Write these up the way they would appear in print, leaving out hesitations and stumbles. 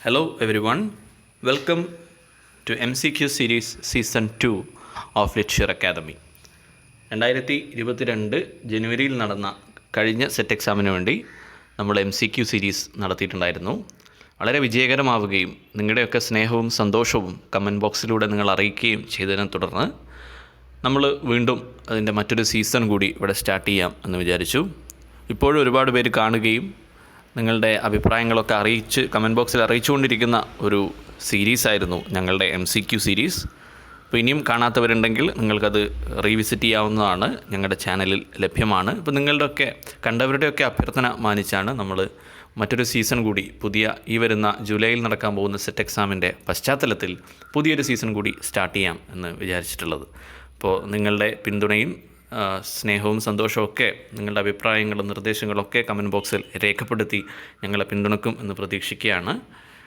Hello everyone, welcome to MCQ series season 2 of Literature Academy. 2022 ജനുവരിയിൽ നടന്ന കഴിഞ്ഞ set എക്സാമിന് വേണ്ടി നമ്മൾ MCQ സീരീസ് നടത്തിയിട്ടുണ്ടായിരുന്നു. വളരെ വിജയകരമാവുകയും നിങ്ങളുടെയൊക്കെ സ്നേഹവും സന്തോഷവും കമൻറ്റ് ബോക്സിലൂടെ നിങ്ങൾ അറിയിക്കുകയും ചെയ്തതിനെ തുടർന്ന് നമ്മൾ വീണ്ടും അതിൻ്റെ മറ്റൊരു സീസൺ കൂടി ഇവിടെ സ്റ്റാർട്ട് ചെയ്യാം എന്ന് വിചാരിച്ചു. ഇപ്പോഴും ഒരുപാട് പേര് കാണുകയും നിങ്ങളുടെ അഭിപ്രായങ്ങളൊക്കെ അറിയിച്ച് കമൻറ്റ് ബോക്സിൽ അറിയിച്ചുകൊണ്ടിരിക്കുന്ന ഒരു സീരീസായിരുന്നു ഞങ്ങളുടെ MCQ സീരീസ്. അപ്പോൾ ഇനിയും കാണാത്തവരുണ്ടെങ്കിൽ നിങ്ങൾക്കത് റീവിസിറ്റ് ചെയ്യാവുന്നതാണ്, ഞങ്ങളുടെ ചാനലിൽ ലഭ്യമാണ്. ഇപ്പോൾ നിങ്ങളുടെയൊക്കെ കണ്ടവരുടെയൊക്കെ അഭ്യർത്ഥന മാനിച്ചാണ് നമ്മൾ മറ്റൊരു സീസൺ കൂടി ഈ വരുന്ന ജൂലൈയിൽ നടക്കാൻ പോകുന്ന സെറ്റ് എക്സാമിൻ്റെ പശ്ചാത്തലത്തിൽ പുതിയൊരു സീസൺ കൂടി സ്റ്റാർട്ട് ചെയ്യാം എന്ന് വിചാരിച്ചിട്ടുള്ളത്. അപ്പോൾ നിങ്ങളുടെ പിന്തുണയും സ്നേഹവും സന്തോഷമൊക്കെ നിങ്ങളുടെ അഭിപ്രായങ്ങളും നിർദ്ദേശങ്ങളൊക്കെ കമൻറ്റ് ബോക്സിൽ രേഖപ്പെടുത്തി ഞങ്ങളെ പിന്തുണക്കും എന്ന് പ്രതീക്ഷിക്കുകയാണ്.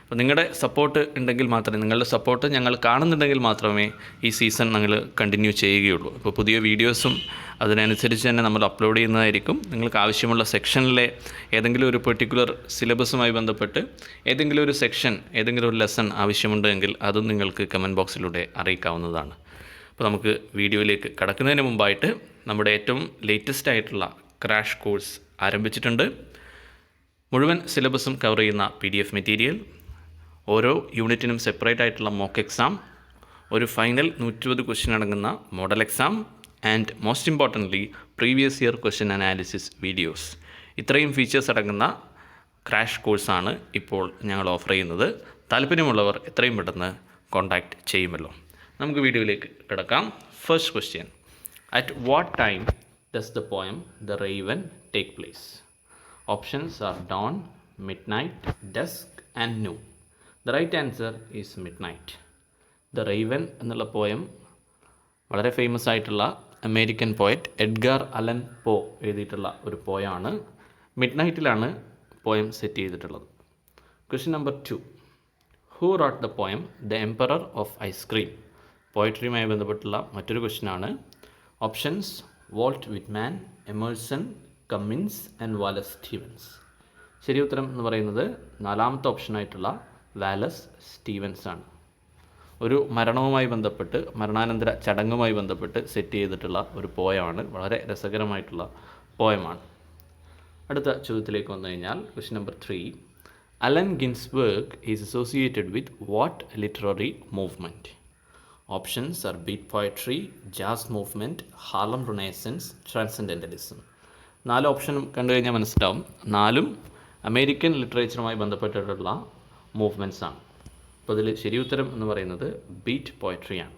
അപ്പോൾ നിങ്ങളുടെ സപ്പോർട്ട് ഉണ്ടെങ്കിൽ മാത്രമേ, നിങ്ങളുടെ സപ്പോർട്ട് ഞങ്ങൾ കാണുന്നുണ്ടെങ്കിൽ മാത്രമേ ഈ സീസൺ ഞങ്ങൾ കണ്ടിന്യൂ ചെയ്യുകയുള്ളൂ. അപ്പോൾ പുതിയ വീഡിയോസും അതിനനുസരിച്ച് തന്നെ നമ്മൾ അപ്ലോഡ് ചെയ്യുന്നതായിരിക്കും. നിങ്ങൾക്ക് ആവശ്യമുള്ള സെക്ഷനിലെ ഏതെങ്കിലും ഒരു പെർട്ടിക്കുലർ സിലബസുമായി ബന്ധപ്പെട്ട് ഏതെങ്കിലും ഒരു സെക്ഷൻ, ഏതെങ്കിലും ഒരു ലെസൺ ആവശ്യമുണ്ടെങ്കിൽ അതും നിങ്ങൾക്ക് കമൻറ്റ് ബോക്സിലൂടെ അറിയിക്കാവുന്നതാണ്. അപ്പോൾ നമുക്ക് വീഡിയോയിലേക്ക് കടക്കുന്നതിന് മുമ്പായിട്ട് നമ്മുടെ ഏറ്റവും ലേറ്റസ്റ്റ് ആയിട്ടുള്ള ക്രാഷ് കോഴ്സ് ആരംഭിച്ചിട്ടുണ്ട്. മുഴുവൻ സിലബസും കവർ ചെയ്യുന്ന PDF മെറ്റീരിയൽ, ഓരോ യൂണിറ്റിനും സെപ്പറേറ്റ് ആയിട്ടുള്ള മോക്ക് എക്സാം, ഒരു ഫൈനൽ 120 ക്വസ്റ്റ്യൻ അടങ്ങുന്ന model exam and most importantly previous year question analysis videos. ഇത്രയും ഫീച്ചേഴ്സ് അടങ്ങുന്ന ക്രാഷ് കോഴ്സാണ് ഇപ്പോൾ ഞങ്ങൾ ഓഫർ ചെയ്യുന്നത്. താല്പര്യമുള്ളവർ എത്രയും പെട്ടെന്ന് കോൺടാക്റ്റ് ചെയ്യുമല്ലോ. നമുക്ക് വീഡിയോയിലേക്ക് കിടക്കാം. First question: at what time does the poem the raven take place? Options are dawn, midnight, dusk and noon. The right answer is midnight. The raven എന്നുള്ള പോയം വളരെ ഫേമസ് ആയിട്ടുള്ള American poet Edgar Allan Poe എഴുതിയിട്ടുള്ള ഒരു പോയമാണ്. മിഡ് നൈറ്റിലാണ് poem set ചെയ്തിട്ടുള്ളത്. Question number 2: who wrote the poem the emperor of ice cream? പോയട്രിയുമായി ബന്ധപ്പെട്ടുള്ള മറ്റൊരു ക്വസ്റ്റ്യനാണ്. Options: Walt Whitman, Emerson, Cummins and Wallace Stevens. ശരി ഉത്തരം എന്ന് പറയുന്നത് നാലാമത്തെ ഓപ്ഷനായിട്ടുള്ള വാലസ് സ്റ്റീവൻസ് ആണ്. ഒരു മരണവുമായി ബന്ധപ്പെട്ട്, മരണാനന്തര ചടങ്ങുമായി ബന്ധപ്പെട്ട് സെറ്റ് ചെയ്തിട്ടുള്ള ഒരു പോയമാണ്. വളരെ രസകരമായിട്ടുള്ള പോയമാണ്. അടുത്ത ചോദ്യത്തിലേക്ക് വന്നു കഴിഞ്ഞാൽ question number 3: Allen Ginsberg is associated with what literary movement? Options are beat poetry, jazz movement, Harlem renaissance, transcendentalism. 4 ഓപ്ഷനും കണ്ടു കഴിഞ്ഞാൽ മനസ്സിലാവും. 4ഉം അമേരിക്കൻ ലിറ്ററേച്ചറുമായി ബന്ധപ്പെട്ടിട്ടുള്ള മൂവ്മെൻറ്റ്സ് ആണ്. അപ്പോൾ അതിൽ ശരി ഉത്തരം എന്ന് പറയുന്നത് ബീറ്റ് പോയട്രിയാണ്.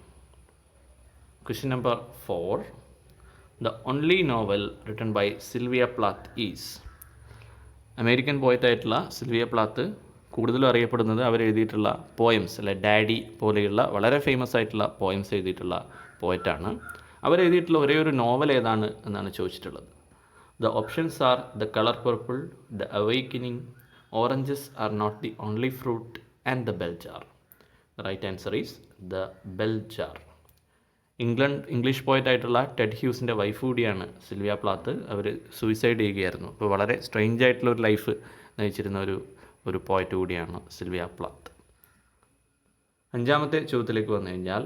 Question number 4: the only novel written by Sylvia Plath is? American പോയറ്റായിട്ടുള്ള സിൽവിയ പ്ലാത്ത് കൂടുതലും അറിയപ്പെടുന്നത് അവരെഴുതിയിട്ടുള്ള പോയംസ്, അല്ലെ ഡാഡി പോലെയുള്ള വളരെ ഫേമസ് ആയിട്ടുള്ള പോയംസ് എഴുതിയിട്ടുള്ള പോയറ്റാണ്. അവരെഴുതിയിട്ടുള്ള ഒരേ ഒരു നോവൽ ഏതാണ് എന്നാണ് ചോദിച്ചിട്ടുള്ളത്. The options are the colour purple, the awakening, oranges are not the only fruit and the bell jar. The right answer is the bell jar. English പോയറ്റായിട്ടുള്ള ടെഡ് ഹ്യൂസിൻ്റെ വൈഫ് കൂടിയാണ് സിൽവിയ പ്ലാത്ത്. അവർ suicide ചെയ്യുകയായിരുന്നു. അപ്പോൾ വളരെ strange ആയിട്ടുള്ള ഒരു life നയിച്ചിരുന്ന ഒരു പോയറ്റ് കൂടിയാണ് സിൽവിയ പ്ലാത്ത്. 5ാമത്തെ ചോദ്യത്തിലേക്ക് വന്നു കഴിഞ്ഞാൽ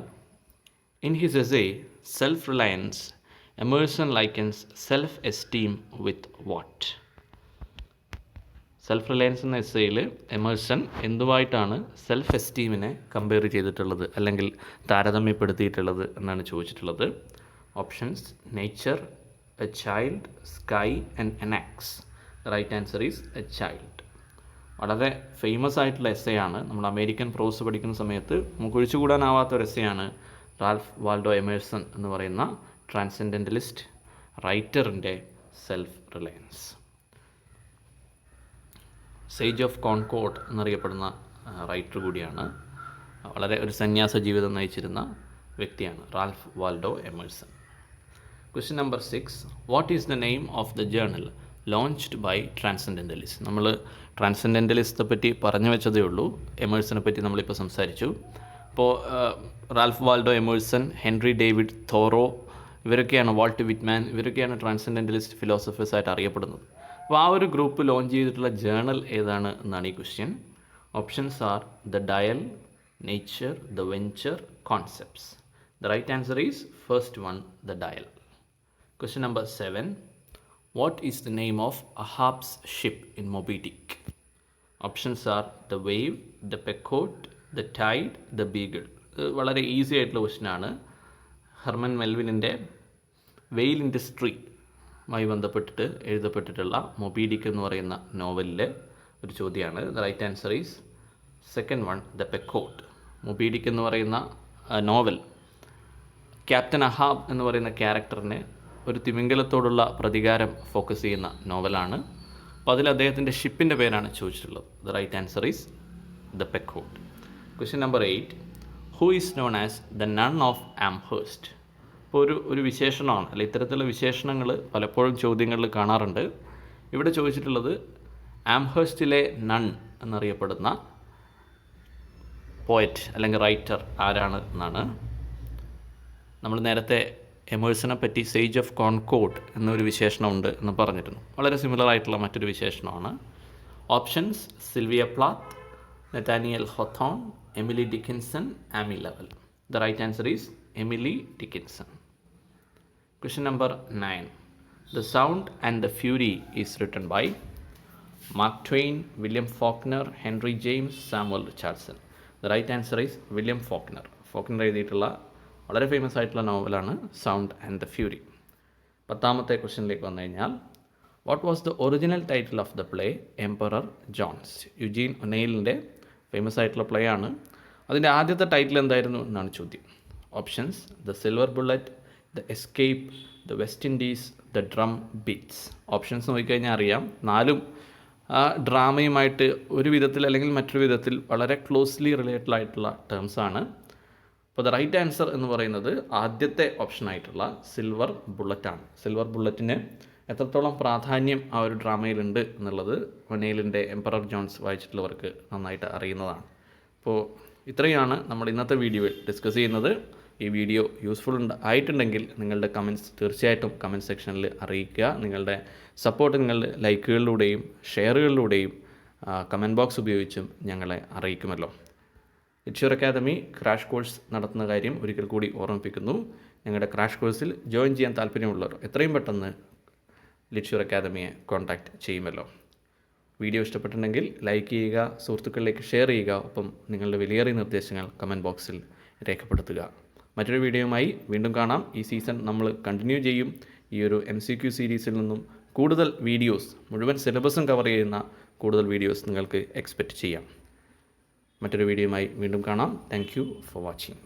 in his essay self reliance, Emerson likens self esteem with what? Self reliance എന്ന എസ്സേയിൽ എമേഴ്സൺ എന്തുമായിട്ടാണ് സെൽഫ് എസ്റ്റീമിനെ കമ്പയർ ചെയ്തിട്ടുള്ളത്, അല്ലെങ്കിൽ താരതമ്യപ്പെടുത്തിയിട്ടുള്ളത് എന്നാണ് ചോദിച്ചിട്ടുള്ളത്. Options: nature, a child, sky and an axe. The right answer is a child. വളരെ ഫേമസ് ആയിട്ടുള്ള എസ്സേയാണ്. നമ്മൾ അമേരിക്കൻ പ്രോസ് പഠിക്കുന്ന സമയത്ത് നമുക്ക് ഒഴിച്ചുകൂടാനാവാത്ത ഒരു എസ്സേയാണ് റാൽഫ് വാൾഡോ എമേഴ്സൺ എന്ന് പറയുന്ന ട്രാൻസെൻഡൻ്റലിസ്റ്റ് റൈറ്ററിൻ്റെ self reliance. Sage of Concord എന്നറിയപ്പെടുന്ന റൈറ്റർ കൂടിയാണ്. വളരെ ഒരു സന്യാസ ജീവിതം നയിച്ചിരുന്ന വ്യക്തിയാണ് Ralph Waldo Emerson. Question number 6: what is the name of the journal launched by transcendentalist? നമ്മൾ ട്രാൻസെൻഡൻ്റലിസ്റ്റെ പറ്റി പറഞ്ഞു വെച്ചതേ ഉള്ളൂ. എമേഴ്സനെ പറ്റി നമ്മളിപ്പോൾ സംസാരിച്ചു. അപ്പോൾ Ralph Waldo Emerson, Henry David തോറോ, ഇവരൊക്കെയാണ്, വാൾട്ട് വിറ്റ്മാൻ, ഇവരൊക്കെയാണ് ട്രാൻസെൻഡൻ്റലിസ്റ്റ് ഫിലോസഫേഴ്സായിട്ട് അറിയപ്പെടുന്നത്. അപ്പോൾ ആ ഒരു ഗ്രൂപ്പ് ലോഞ്ച് ചെയ്തിട്ടുള്ള ജേർണൽ ഏതാണ് എന്നാണ് ഈ question. Options are the dial, nature, the venture, concepts. The right answer is first one, the dial. Question number 7. What is the name of Ahab's ship in Moby Dick? Options are the wave, the pequod, the tide, the beagle. വളരെ easy ആയിട്ടുള്ള ക്വസ്റ്റ്യനാണ്. Hermann മെൽവിനിൻ്റെ വെയിൽ ഇൻഡസ്ട്രിയുമായി ബന്ധപ്പെട്ടിട്ട് എഴുതപ്പെട്ടിട്ടുള്ള മൊബി Dick എന്ന് പറയുന്ന നോവലിലെ ഒരു ചോദ്യമാണ്. The right answer is second one, the Pequod. Moby Dick എന്ന് പറയുന്ന നോവൽ ക്യാപ്റ്റൻ അഹാബ് എന്ന് പറയുന്ന ക്യാരക്ടറിന് ഒരു തിമിംഗലത്തോടുള്ള പ്രതികാരം ഫോക്കസ് ചെയ്യുന്ന നോവലാണ്. അപ്പോൾ അതിൽ അദ്ദേഹത്തിൻ്റെ ഷിപ്പിൻ്റെ പേരാണ് ചോദിച്ചിട്ടുള്ളത്. The right answer is the Pequod. Question number 8. Who is known as the nun of Amherst? ഇപ്പോൾ ഒരു വിശേഷണമാണ്, അല്ല ഇത്തരത്തിലുള്ള വിശേഷണങ്ങൾ പലപ്പോഴും ചോദ്യങ്ങളിൽ കാണാറുണ്ട്. ഇവിടെ ചോദിച്ചിട്ടുള്ളത് ആംഹേഴ്സ്റ്റിലെ നൺ എന്നറിയപ്പെടുന്ന പോയറ്റ് അല്ലെങ്കിൽ റൈറ്റർ ആരാണ് എന്നാണ്. നമ്മൾ നേരത്തെ എമേഴ്സനെ പറ്റി സേജ് ഓഫ് കോൺകോർഡ് എന്നൊരു വിശേഷണമുണ്ട് എന്ന് പറഞ്ഞിരുന്നു. വളരെ സിമിലർ ആയിട്ടുള്ള മറ്റൊരു വിശേഷണമാണ്. Options: Sylvia Plath, Nathaniel Hawthorne, Emily Dickinson, Amy Lowell. The right answer is Emily Dickinson. Question number 9. The sound and the fury is written by Mark Twain, William Faulkner, Henry James, Samuel Richardson. The right answer is William Faulkner. Faulkner എഴുതിയിട്ടുള്ള വളരെ famous ആയിട്ടുള്ള നോവലാണ് sound and the fury. 10ാമത്തെ ക്വസ്റ്റ്യനിലേക്ക് വന്നു കഴിഞ്ഞാൽ, what was the original title of the play emperor Jones? Eugene ഒനെയിലിൻ്റെ famous ആയിട്ടുള്ള play ആണ്. അതിൻ്റെ ആദ്യത്തെ ടൈറ്റിൽ എന്തായിരുന്നു എന്നാണ് ചോദ്യം. Options: the silver bullet, the escape, the West Indies, the drum beats. Options നോക്കിക്കഴിഞ്ഞാൽ അറിയാം, 4ഉം ആ ഡ്രാമയുമായിട്ട് ഒരു വിധത്തിൽ അല്ലെങ്കിൽ മറ്റൊരു വിധത്തിൽ വളരെ ക്ലോസ്ലി റിലേറ്റഡ് ആയിട്ടുള്ള ടേംസാണ്. അപ്പോൾ ദ റൈറ്റ് ആൻസർ എന്ന് പറയുന്നത് ആദ്യത്തെ ഓപ്ഷനായിട്ടുള്ള സിൽവർ ബുള്ളറ്റാണ്. സിൽവർ ബുള്ളറ്റിന് എത്രത്തോളം പ്രാധാന്യം ആ ഒരു ഡ്രാമയിലുണ്ട് എന്നുള്ളത് ഒനെയിലിൻ്റെ എംപറർ ജോൺസ് വായിച്ചിട്ടുള്ളവർക്ക് നന്നായിട്ട് അറിയുന്നതാണ്. അപ്പോൾ ഇത്രയാണ് നമ്മൾ ഇന്നത്തെ വീഡിയോയിൽ ഡിസ്കസ് ചെയ്യുന്നത്. ഈ വീഡിയോ യൂസ്ഫുൾ ആയിട്ടുണ്ടെങ്കിൽ നിങ്ങളുടെ കമൻറ്റ്സ് തീർച്ചയായിട്ടും കമൻറ്റ് സെക്ഷനിൽ അറിയിക്കുക. നിങ്ങളുടെ സപ്പോർട്ട് നിങ്ങളുടെ ലൈക്കുകളിലൂടെയും ഷെയറുകളിലൂടെയും കമൻറ്റ് ബോക്സ് ഉപയോഗിച്ചും ഞങ്ങളെ അറിയിക്കുമല്ലോ. ലിറ്റ്ഷ്യൂർ അക്കാദമി ക്രാഷ് കോഴ്സ് നടത്തുന്ന കാര്യം ഒരിക്കൽ കൂടി ഓർമ്മിപ്പിക്കുന്നു. ഞങ്ങളുടെ ക്രാഷ് കോഴ്സിൽ ജോയിൻ ചെയ്യാൻ താല്പര്യമുള്ളവർ എത്രയും പെട്ടെന്ന് ലിറ്റ്ഷ്യൂർ അക്കാദമിയെ കോൺടാക്റ്റ് ചെയ്യുമല്ലോ. വീഡിയോ ഇഷ്ടപ്പെട്ടിട്ടുണ്ടെങ്കിൽ ലൈക്ക് ചെയ്യുക, സുഹൃത്തുക്കളിലേക്ക് ഷെയർ ചെയ്യുക, ഒപ്പം നിങ്ങളുടെ വിലയേറിയ നിർദ്ദേശങ്ങൾ കമൻറ്റ് ബോക്സിൽ രേഖപ്പെടുത്തുക. മറ്റൊരു വീഡിയോയുമായി വീണ്ടും കാണാം. ഈ സീസൺ നമ്മൾ കണ്ടിന്യൂ ചെയ്യും. ഈ ഒരു MCQ സീരീസിൽ നിന്നും കൂടുതൽ വീഡിയോസ്, മുഴുവൻ സിലബസും കവർ ചെയ്യുന്ന കൂടുതൽ വീഡിയോസ് നിങ്ങൾക്ക് എക്സ്പെക്റ്റ് ചെയ്യാം. മറ്റൊരു വീഡിയോയുമായി വീണ്ടും കാണാം. Thank you for watching.